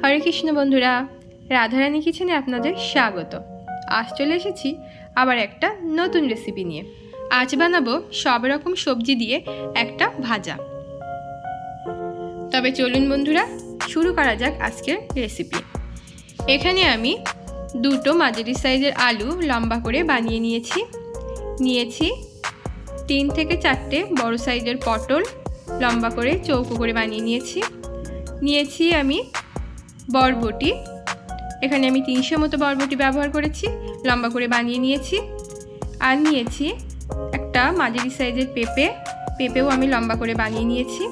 হরে কৃষ্ণ বন্ধুরা, রাধারানী কিচেনে আপনাদের স্বাগত। আজ চলে এসেছি আবার একটা নতুন রেসিপি নিয়ে। আজ বানাবো সব রকম সবজি দিয়ে একটা ভাজা। তবে চলুন বন্ধুরা, শুরু করা যাক আজকের রেসিপি। এখানে আমি দুটো মাঝারি সাইজের আলু লম্বা করে বানিয়ে নিয়েছি 3 থেকে 4টে বড় সাইজের পটল লম্বা করে চৌকো করে বানিয়ে নিয়েছি আমি বরবটি। এখানে আমি 300 মতো বরবটি ব্যবহার করেছি, লম্বা করে বানিয়ে নিয়েছি। আর নিয়েছি একটা মাঝারি সাইজের পেঁপেও আমি লম্বা করে বানিয়ে নিয়েছি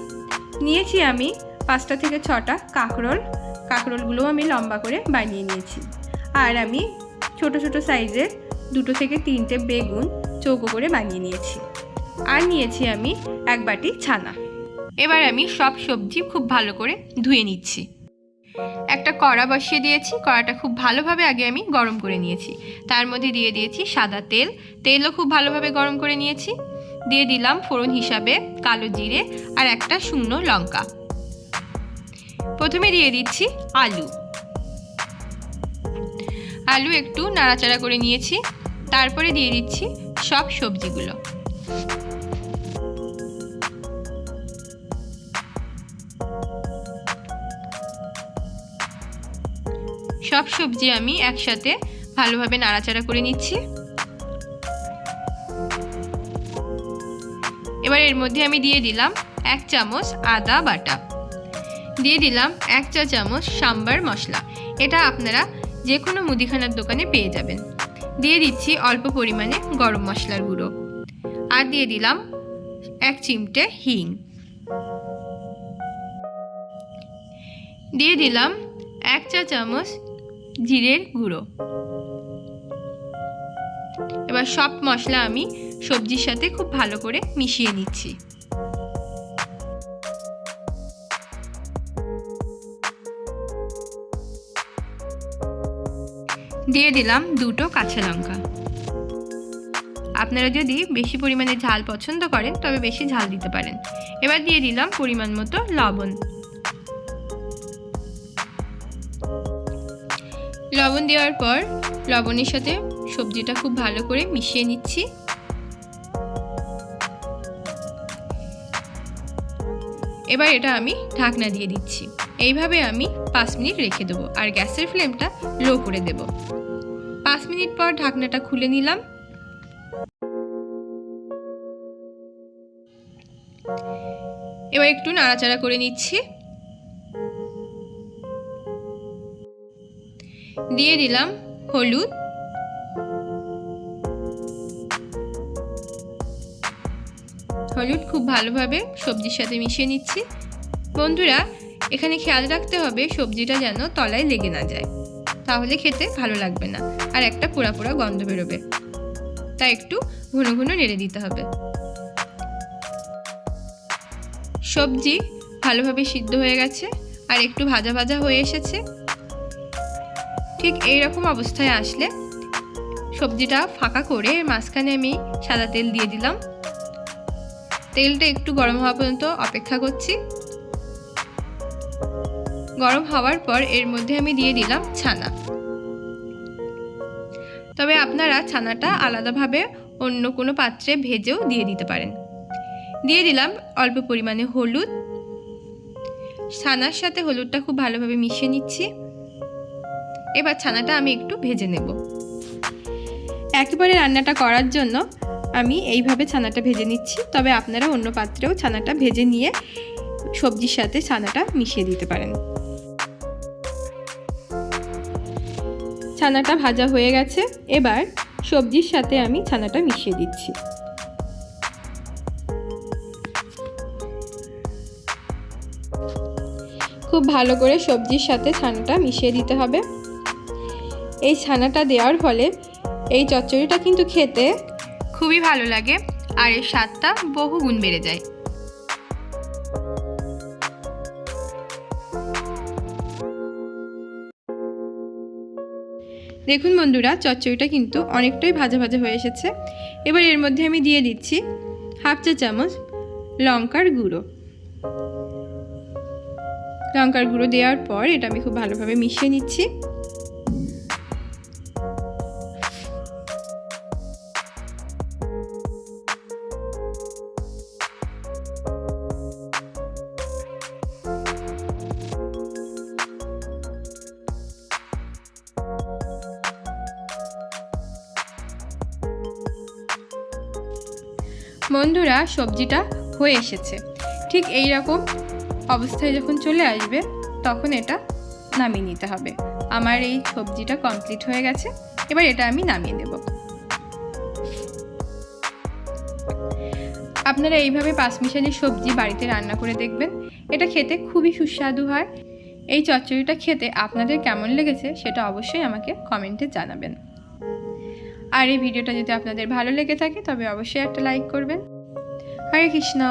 আমি 5টা থেকে 6টা কাঁকরোলগুলোও আমি লম্বা করে বানিয়ে নিয়েছি। আর আমি ছোট ছোট সাইজের 2 থেকে 3টে বেগুন চৌকো করে বানিয়ে নিয়েছি। আর নিয়েছি আমি 1 বাটি ছানা। এবার আমি সব সবজি খুব ভালো করে ধুয়ে নিচ্ছি। একটা কড়া বসিয়ে দিয়েছি, কড়াটা খুব ভালোভাবে আগে আমি গরম করে নিয়েছি। তার মধ্যে দিয়ে দিয়েছি সাদা তেলও খুব ভালোভাবে গরম করে নিয়েছি। দিয়ে দিলাম ফোড়ন হিসাবে কালো জিরে আর একটা শুকনো লঙ্কা। প্রথমে দিয়ে দিচ্ছি আলু একটু নাড়াচাড়া করে নিয়েছি। তারপরে দিয়ে দিচ্ছি সব সবজিগুলো। সব সবজি আমি একসাথে ভালোভাবে নাড়াচাড়া করে নিচ্ছি। এবার এর মধ্যে আমি দিয়ে দিলাম 1 চামচ আদা বাটা, দিয়ে দিলাম 1 চা চামচ সাম্বার মশলা। এটা আপনারা যে কোনো মুদিখানার দোকানে পেয়ে যাবেন। দিয়ে দিচ্ছি অল্প পরিমাণে গরম মশলার গুঁড়ো। আর দিয়ে দিলাম 1 চিমটে হিং। দিয়ে দিলাম 1 চা চামচ জিরের গুঁড়ো। এবার সব মশলা আমি সবজির সাথে খুব ভালো করে মিশিয়ে নিচ্ছি। দিয়ে দিলাম 2টো কাঁচা লঙ্কা। আপনারা যদি বেশি পরিমাণে ঝাল পছন্দ করেন তবে বেশি ঝাল দিতে পারেন। এবার দিয়ে দিলাম পরিমাণ মতো লবণ দেওয়ার পর লবণের সাথে সবজিটা খুব ভালো করে মিশিয়ে নিচ্ছি। এবার এটা আমি ঢাকনা দিয়ে দিচ্ছি। এইভাবে আমি 5 মিনিট রেখে দেবো আর গ্যাসের ফ্লেমটা লো করে দেব। 5 মিনিট পর ঢাকনাটা খুলে নিলাম। এবার একটু নাড়াচাড়া করে নিচ্ছি। দিয়ে দিলাম হলুদ, খুব ভালোভাবে সবজির সাথে মিশিয়ে নিচ্ছি। বন্ধুরা, এখানে খেয়াল রাখতে হবে সবজিটা যেন তলায় লেগে না যায়, তাহলে খেতে ভালো লাগবে না আর একটা পোড়া পোড়া গন্ধ বেরোবে। তাই একটু ঘন ঘন নেড়ে দিতে হবে। সবজি ভালোভাবে সিদ্ধ হয়ে গেছে আর একটু ভাজা ভাজা হয়ে এসেছে। ঠিক এইরকম অবস্থায় আসলে সবজিটা ফাঁকা করে মাঝখানে আমি সাদা তেল দিয়ে দিলাম। তেলটা একটু গরম হওয়া পর্যন্ত অপেক্ষা করছি। গরম হওয়ার পর এর মধ্যে আমি দিয়ে দিলাম ছানা। তবে আপনারা ছানাটা আলাদাভাবে অন্য কোনো পাত্রে ভেজেও দিয়ে দিতে পারেন। দিয়ে দিলাম অল্প পরিমাণে হলুদ। ছানার সাথে হলুদটা খুব ভালোভাবে মিশিয়ে নিচ্ছি। এবার ছানাটা আমি একটু ভেজে নেব। একেবারে রান্নাটা করার জন্য আমি এইভাবে ছানাটা ভেজে নিচ্ছি। তবে আপনারা অন্য পাত্রেও ছানাটা ভেজে নিয়ে সবজির সাথে ছানাটা মিশিয়ে দিতে পারেন। ছানাটা ভাজা হয়ে গেছে। এবার সবজির সাথে আমি ছানাটা মিশিয়ে দিচ্ছি। খুব ভালো করে সবজির সাথে ছানাটা মিশিয়ে দিতে হবে। এই ছানাটা দেওয়ার ফলে এই চচ্চড়িটা কিন্তু খেতে খুবই ভালো লাগে আর এর স্বাদটা বহু গুণ বেড়ে যায়। দেখুন বন্ধুরা, চচ্চড়িটা কিন্তু অনেকটাই ভাজা ভাজা হয়ে এসেছে। এবার এর মধ্যে আমি দিয়ে দিচ্ছি 1/2 চা চামচ লঙ্কার গুঁড়ো লঙ্কার গুঁড়ো দেওয়ার পর এটা আমি খুব ভালোভাবে মিশিয়ে নিচ্ছি। বন্ধুরা, সবজিটা হয়ে এসেছে। ঠিক এই রকম অবস্থায় যখন চলে আসবে তখন এটা নামিয়ে নিতে হবে। আমার এই সবজিটা কমপ্লিট হয়ে গেছে। এবার এটা আমি নামিয়ে নেব। আপনারা এইভাবে পাঁচমিশালি সবজি বাড়িতে রান্না করে দেখবেন, এটা খেতে খুবই সুস্বাদু হয়। এই চচ্চড়িটা খেতে আপনাদের কেমন লেগেছে সেটা অবশ্যই আমাকে কমেন্টে জানাবেন। আর এই ভিডিওটা যদি আপনাদের ভালো লেগে থাকে তবে অবশ্যই একটা লাইক করবেন। হরে কৃষ্ণ।